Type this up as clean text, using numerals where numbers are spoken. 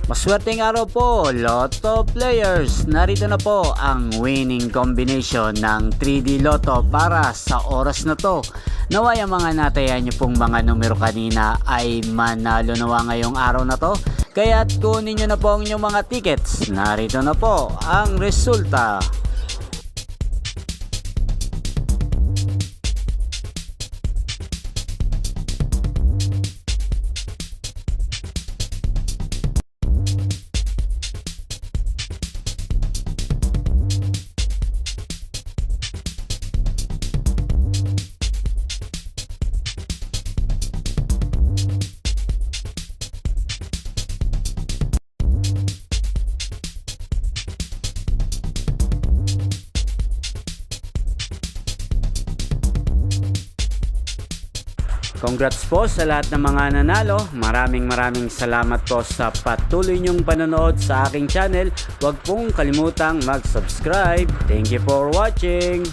Maswerteng araw po, Lotto players. Narito na po ang winning combination ng 3D Lotto para sa oras na to. Naway ang mga natayan nyo pong mga numero kanina ay manalo nawa ngayong araw na to. Kaya't kunin nyo na po ang inyong mga tickets. Narito na po ang resulta. Congrats po sa lahat ng mga nanalo. Maraming salamat po sa patuloy niyong panonood sa aking channel. Huwag pong kalimutang mag-subscribe. Thank you for watching.